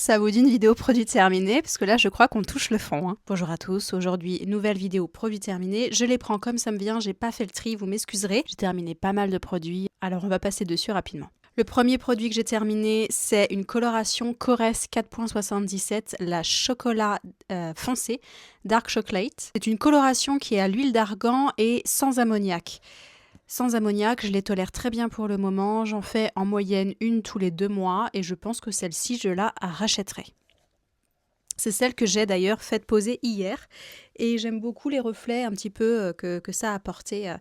Ça vaut d'une vidéo produit terminée, parce que là, je crois qu'on touche le fond. Bonjour à tous, aujourd'hui, nouvelle vidéo produit terminée. Je les prends comme ça me vient, j'ai pas fait le tri, vous m'excuserez. J'ai terminé pas mal de produits, alors on va passer dessus rapidement. Le premier produit que j'ai terminé, c'est une coloration Corès 4.77, la chocolat foncé, Dark Chocolate. C'est une coloration qui est à l'huile d'argan et sans ammoniac. Sans ammoniac, je les tolère très bien pour le moment. J'en fais en moyenne une tous les 2 mois et je pense que celle-ci, je la rachèterai. C'est celle que j'ai d'ailleurs faite poser hier et j'aime beaucoup les reflets un petit peu que ça a apporté à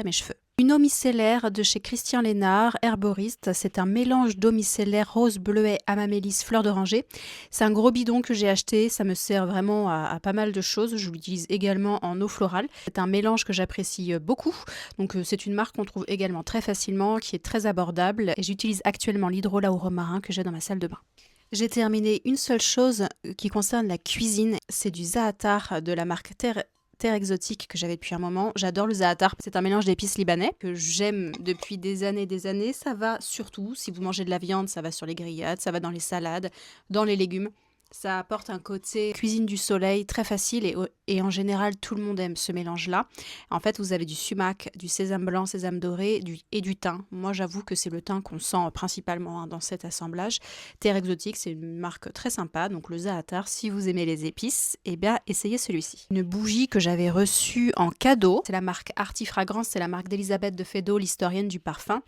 mes cheveux. Une eau micellaire de chez Christian Lénard, herboriste. C'est un mélange d'eau micellaire rose, bleuet, amamélis, fleur d'oranger. C'est un gros bidon que j'ai acheté. Ça me sert vraiment à pas mal de choses. Je l'utilise également en eau florale. C'est un mélange que j'apprécie beaucoup. Donc c'est une marque qu'on trouve également très facilement, qui est très abordable. Et j'utilise actuellement l'hydrolat au romarin que j'ai dans ma salle de bain. J'ai terminé une seule chose qui concerne la cuisine. C'est du za'atar de la marque Terre Exotique que j'avais depuis un moment. J'adore le za'atar. C'est un mélange d'épices libanais que j'aime depuis des années et des années. Ça va surtout, si vous mangez de la viande, ça va sur les grillades, ça va dans les salades, dans les légumes. Ça apporte un côté cuisine du soleil très facile et en général tout le monde aime ce mélange-là. En fait, vous avez du sumac, du sésame blanc, sésame doré et du thym. Moi, j'avoue que c'est le thym qu'on sent principalement dans cet assemblage. Terre Exotique, c'est une marque très sympa. Donc le za'atar, si vous aimez les épices, eh bien essayez celui-ci. Une bougie que j'avais reçue en cadeau, c'est la marque Artifragrance, c'est la marque d'Elisabeth de Fédot, l'historienne du parfum.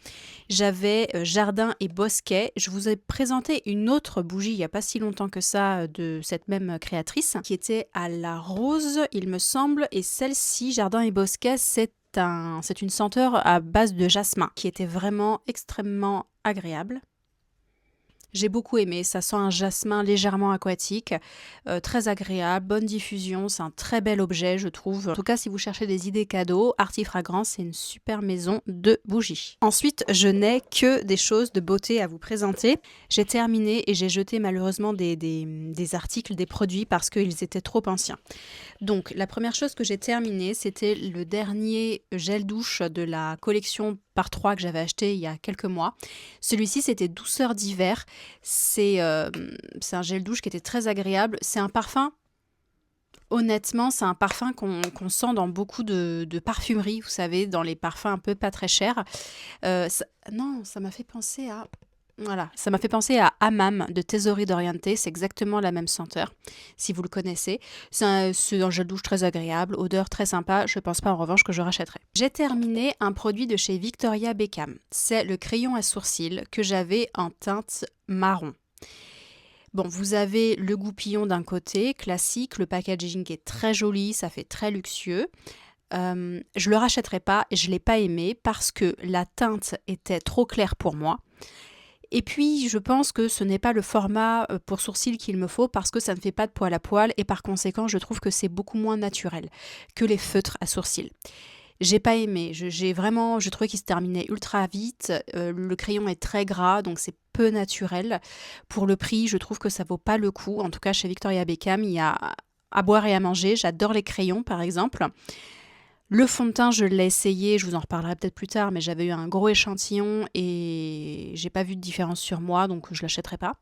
J'avais Jardin et Bosquet. Je vous ai présenté une autre bougie il n'y a pas si longtemps que ça de cette même créatrice qui était à la rose, il me semble, et celle-ci, Jardin et Bosquet, c'est une senteur à base de jasmin qui était vraiment extrêmement agréable. J'ai beaucoup aimé, ça sent un jasmin légèrement aquatique, très agréable, bonne diffusion, c'est un très bel objet je trouve. En tout cas si vous cherchez des idées cadeaux, Artifragrance c'est une super maison de bougies. Ensuite je n'ai que des choses de beauté à vous présenter. J'ai terminé et j'ai jeté malheureusement des articles, des produits parce qu'ils étaient trop anciens. Donc la première chose que j'ai terminée c'était le dernier gel douche de la collection par 3 que j'avais acheté il y a quelques mois. Celui-ci c'était douceur d'hiver. C'est un gel douche qui était très agréable. C'est un parfum, honnêtement, c'est un parfum qu'on sent dans beaucoup de parfumeries, vous savez, dans les parfums un peu pas très chers. Ça m'a fait penser à... Voilà, ça m'a fait penser à Hammam de Tesori d'Oriente, c'est exactement la même senteur, si vous le connaissez. C'est un gel douche très agréable, odeur très sympa, je pense pas en revanche que je rachèterai. J'ai terminé un produit de chez Victoria Beckham, c'est le crayon à sourcils que j'avais en teinte marron. Bon, vous avez le goupillon d'un côté, classique, le packaging est très joli, ça fait très luxueux. Je le rachèterai pas et je l'ai pas aimé parce que la teinte était trop claire pour moi. Et puis, je pense que ce n'est pas le format pour sourcils qu'il me faut parce que ça ne fait pas de poil à poil et par conséquent, je trouve que c'est beaucoup moins naturel que les feutres à sourcils. J'ai pas aimé, je trouvais qu'il se terminait ultra vite, le crayon est très gras donc c'est peu naturel. Pour le prix, je trouve que ça vaut pas le coup, en tout cas chez Victoria Beckham, il y a à boire et à manger, j'adore les crayons par exemple. Le fond de teint, je l'ai essayé, je vous en reparlerai peut-être plus tard, mais j'avais eu un gros échantillon et j'ai pas vu de différence sur moi, donc je l'achèterai pas.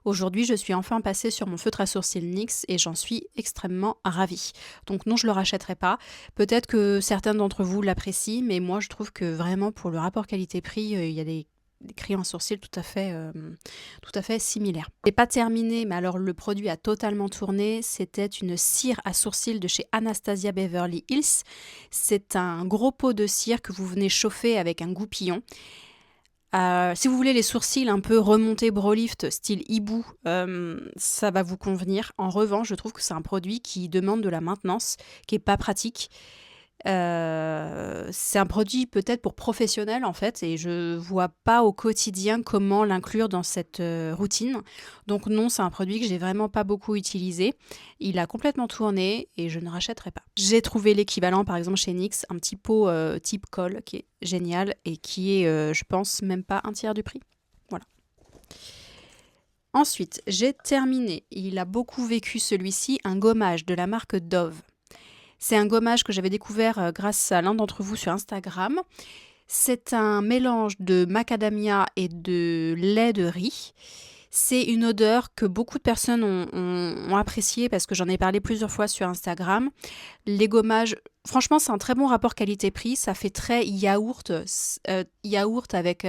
Aujourd'hui, je suis enfin passée sur mon feutre à sourcils NYX et j'en suis extrêmement ravie. Donc non, je ne le rachèterai pas. Peut-être que certains d'entre vous l'apprécient, mais moi je trouve que vraiment pour le rapport qualité-prix, il y a des crayons à sourcils tout à fait similaires. Je n'ai pas terminé, mais alors le produit a totalement tourné. C'était une cire à sourcils de chez Anastasia Beverly Hills. C'est un gros pot de cire que vous venez chauffer avec un goupillon. Si vous voulez les sourcils un peu remontés Brolift, style hibou, ça va vous convenir. En revanche, je trouve que c'est un produit qui demande de la maintenance, qui est pas pratique. C'est un produit peut-être pour professionnels en fait et je vois pas au quotidien comment l'inclure dans cette routine. Donc non, c'est un produit que j'ai vraiment pas beaucoup utilisé. Il a complètement tourné et je ne rachèterai pas. J'ai trouvé l'équivalent par exemple chez NYX, un petit pot type colle qui est génial et qui est je pense même pas un tiers du prix. Voilà. Ensuite, j'ai terminé, il a beaucoup vécu celui-ci, un gommage de la marque Dove. C'est un gommage que j'avais découvert grâce à l'un d'entre vous sur Instagram. C'est un mélange de macadamia et de lait de riz. C'est une odeur que beaucoup de personnes ont appréciée parce que j'en ai parlé plusieurs fois sur Instagram. Les gommages, franchement, c'est un très bon rapport qualité-prix. Ça fait très yaourt, yaourt avec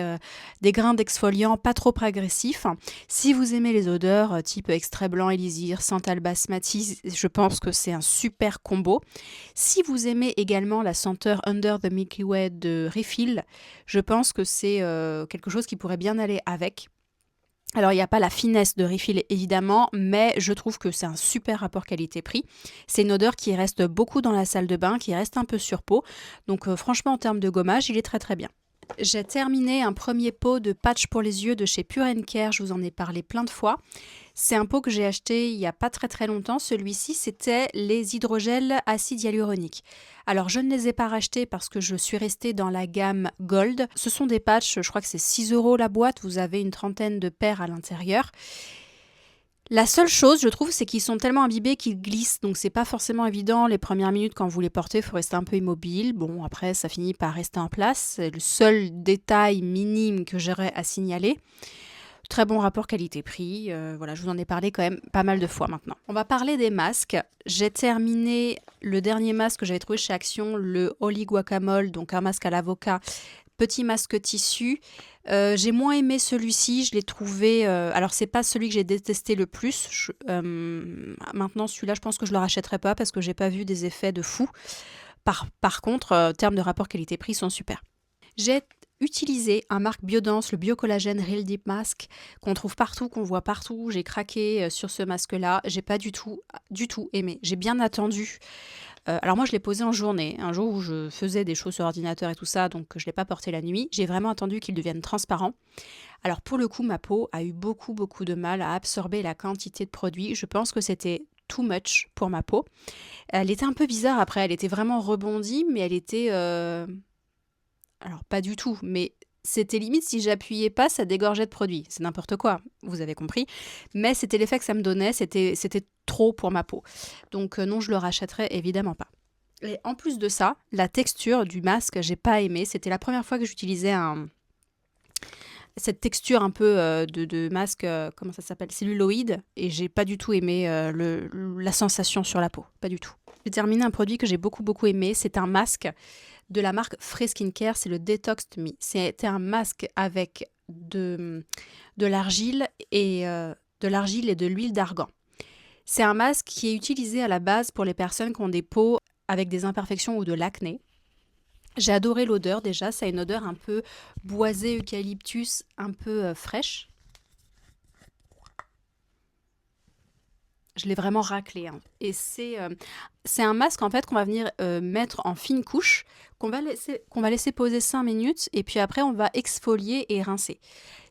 des grains d'exfoliant pas trop agressifs. Si vous aimez les odeurs type extrait blanc élixir, santal basmati, je pense que c'est un super combo. Si vous aimez également la senteur Under the Milky Way de Refill, je pense que c'est quelque chose qui pourrait bien aller avec. Alors, il n'y a pas la finesse de Refill, évidemment, mais je trouve que c'est un super rapport qualité-prix. C'est une odeur qui reste beaucoup dans la salle de bain, qui reste un peu sur peau. Donc, franchement, en termes de gommage, il est très très bien. J'ai terminé un premier pot de patch pour les yeux de chez Pure Care, je vous en ai parlé plein de fois. C'est un pot que j'ai acheté il n'y a pas très très longtemps. Celui-ci, c'était les hydrogels acide hyaluronique. Alors, je ne les ai pas rachetés parce que je suis restée dans la gamme Gold. Ce sont des patchs, je crois que c'est 6 € la boîte. Vous avez une trentaine de paires à l'intérieur. La seule chose, je trouve, c'est qu'ils sont tellement imbibés qu'ils glissent. Donc, c'est pas forcément évident. Les premières minutes, quand vous les portez, il faut rester un peu immobile. Bon, après, ça finit par rester en place. C'est le seul détail minime que j'aurais à signaler. Très bon rapport qualité-prix. Voilà, je vous en ai parlé quand même pas mal de fois maintenant. On va parler des masques. J'ai terminé le dernier masque que j'avais trouvé chez Action, le Holy Guacamole, donc un masque à l'avocat. Petit masque tissu. J'ai moins aimé celui-ci, je l'ai trouvé... alors, c'est pas celui que j'ai détesté le plus. Maintenant, celui-là, je pense que je le rachèterai pas parce que j'ai pas vu des effets de fou. Par contre, en termes de rapport qualité-prix, ils sont super. J'ai utilisé un marque Biodance, le Biocollagène Real Deep Mask, qu'on trouve partout, qu'on voit partout. J'ai craqué sur ce masque-là. J'ai pas du tout aimé. J'ai bien attendu. Alors moi, je l'ai posé en journée, un jour où je faisais des choses sur ordinateur et tout ça, donc je ne l'ai pas porté la nuit. J'ai vraiment attendu qu'il devienne transparent. Alors pour le coup, ma peau a eu beaucoup de mal à absorber la quantité de produit. Je pense que c'était too much pour ma peau. Elle était un peu bizarre après, elle était vraiment rebondie, mais elle était... Alors pas du tout, mais c'était limite si j'appuyais pas, ça dégorgeait de produit. C'est n'importe quoi, vous avez compris. Mais c'était l'effet que ça me donnait, c'était trop pour ma peau. Donc non, je le rachèterai évidemment pas. Et en plus de ça, la texture du masque, j'ai pas aimé. C'était la première fois que j'utilisais cette texture un peu de masque, comment ça s'appelle, celluloïde, et j'ai pas du tout aimé la sensation sur la peau, pas du tout. J'ai terminé un produit que j'ai beaucoup aimé, c'est un masque de la marque Free Skincare, c'est le Detox Me. C'était un masque avec de l'argile et de l'huile d'argan. C'est un masque qui est utilisé à la base pour les personnes qui ont des peaux avec des imperfections ou de l'acné. J'ai adoré l'odeur déjà, ça a une odeur un peu boisée, eucalyptus, un peu fraîche. Je l'ai vraiment raclé, hein. Et c'est un masque en fait qu'on va venir mettre en fine couche, qu'on va laisser poser 5 minutes et puis après on va exfolier et rincer.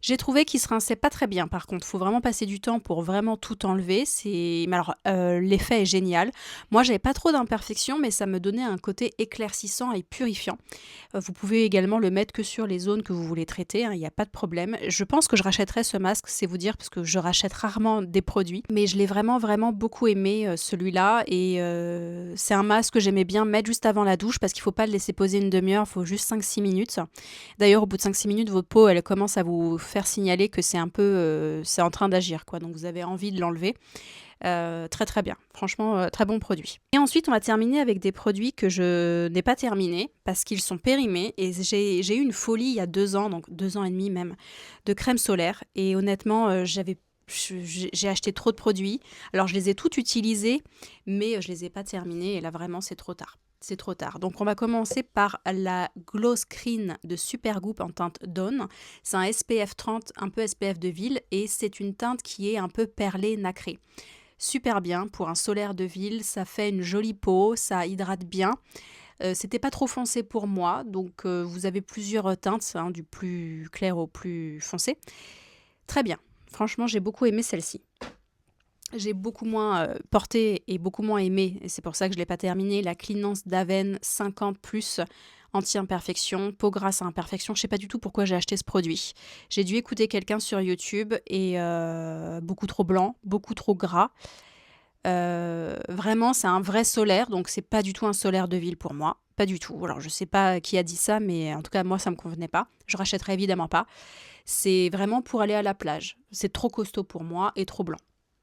J'ai trouvé qu'il se rinçait pas très bien par contre, il faut vraiment passer du temps pour vraiment tout enlever. Mais alors l'effet est génial. Moi j'avais pas trop d'imperfections mais ça me donnait un côté éclaircissant et purifiant. Vous pouvez également le mettre que sur les zones que vous voulez traiter, hein, il n'y a pas de problème. Je pense que je rachèterai ce masque, c'est vous dire, parce que je rachète rarement des produits. Mais je l'ai vraiment beaucoup aimé celui-là et c'est un masque que j'aimais bien mettre juste avant la douche parce qu'il ne faut pas le laisser poser une demi-heure, il faut juste 5-6 minutes. D'ailleurs, au bout de 5-6 minutes, votre peau, elle commence à vous faire signaler que c'est un peu, c'est en train d'agir, quoi. Donc vous avez envie de l'enlever. Très bien, franchement très bon produit. Et ensuite on va terminer avec des produits que je n'ai pas terminés parce qu'ils sont périmés et j'ai eu une folie il y a 2 ans, donc 2 ans et demi même, de crème solaire et honnêtement j'ai acheté trop de produits. Alors je les ai toutes utilisés mais je les ai pas terminés et là vraiment c'est trop tard. C'est trop tard. Donc on va commencer par la Glow Screen de Supergoop en teinte Dawn. C'est un SPF 30, un peu SPF de ville et c'est une teinte qui est un peu perlée, nacrée. Super bien pour un solaire de ville, ça fait une jolie peau, ça hydrate bien. C'était pas trop foncé pour moi, donc vous avez plusieurs teintes, hein, du plus clair au plus foncé. Très bien, franchement j'ai beaucoup aimé celle-ci. J'ai beaucoup moins porté et beaucoup moins aimé, et c'est pour ça que je ne l'ai pas terminé, la Cleanance d'Aven 50+, anti-imperfection, peau grasse à imperfection. Je ne sais pas du tout pourquoi j'ai acheté ce produit. J'ai dû écouter quelqu'un sur YouTube et beaucoup trop blanc, beaucoup trop gras. Vraiment, c'est un vrai solaire, donc c'est pas du tout un solaire de ville pour moi. Pas du tout. Alors, je sais pas qui a dit ça, mais en tout cas, moi, ça me convenait pas. Je rachèterai évidemment pas. C'est vraiment pour aller à la plage. C'est trop costaud pour moi et trop blanc.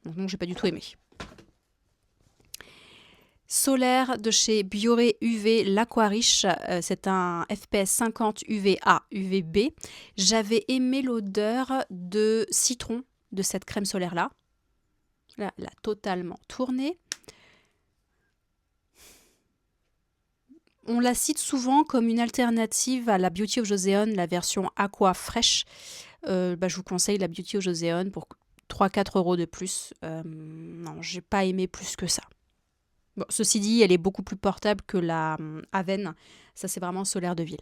Donc j'ai pas du tout aimé. Solaire de chez Bioré UV l'Aquariche, c'est un FPS 50 UVA UVB. J'avais aimé l'odeur de citron de cette crème solaire là. Là, elle a totalement tourné. On la cite souvent comme une alternative à la Beauty of Joseon, la version Aqua Fresh. Je vous conseille la Beauty of Joseon pour 3-4 € de plus. Non, j'ai pas aimé plus que ça. Bon, ceci dit, elle est beaucoup plus portable que la Aven. Ça, c'est vraiment solaire de ville.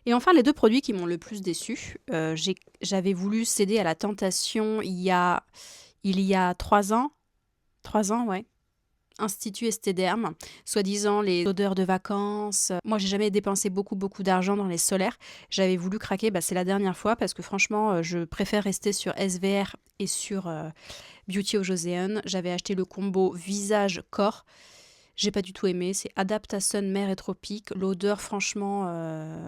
Et enfin, les deux produits qui m'ont le plus déçu. J'avais voulu céder à la tentation il y a 3 ans. 3 ans, ouais. Institut Estéderm, soi-disant les odeurs de vacances. Moi, j'ai jamais dépensé beaucoup d'argent dans les solaires. J'avais voulu craquer, c'est la dernière fois parce que franchement, je préfère rester sur SVR et sur Beauty of Joseon. J'avais acheté le combo visage-corps. J'ai pas du tout aimé. C'est Adaptation mer et tropique. L'odeur, franchement,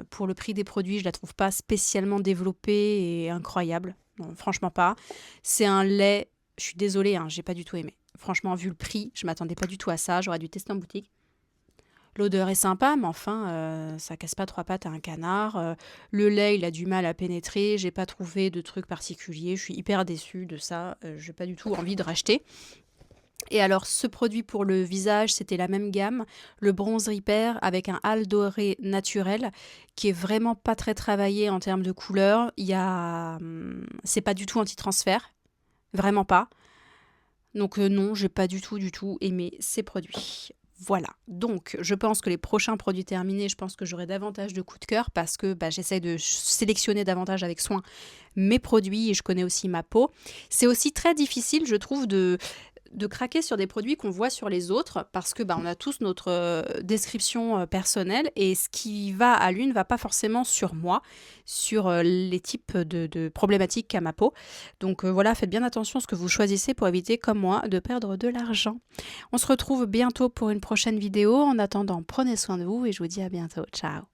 pour le prix des produits, je la trouve pas spécialement développée et incroyable. Non, franchement pas. C'est un lait. Je suis désolée, hein, j'ai pas du tout aimé. Franchement, vu le prix, je m'attendais pas du tout à ça. J'aurais dû tester en boutique. L'odeur est sympa, mais enfin, ça casse pas 3 pattes à un canard. Le lait, il a du mal à pénétrer. J'ai pas trouvé de truc particulier. Je suis hyper déçue de ça. J'ai pas du tout envie de racheter. Et alors, ce produit pour le visage, c'était la même gamme, le Bronze Repair avec un hâle doré naturel qui est vraiment pas très travaillé en termes de couleur. C'est pas du tout anti-transfert, vraiment pas. Donc non, j'ai pas du tout aimé ces produits. Voilà, donc je pense que les prochains produits terminés, je pense que j'aurai davantage de coups de cœur parce que j'essaie de sélectionner davantage avec soin mes produits et je connais aussi ma peau. C'est aussi très difficile, je trouve, de craquer sur des produits qu'on voit sur les autres parce que on a tous notre description personnelle et ce qui va à l'une va pas forcément sur moi, sur les types de problématiques qu'a ma peau. Donc voilà, faites bien attention à ce que vous choisissez pour éviter, comme moi, de perdre de l'argent. On se retrouve bientôt pour une prochaine vidéo. En attendant, prenez soin de vous et je vous dis à bientôt. Ciao!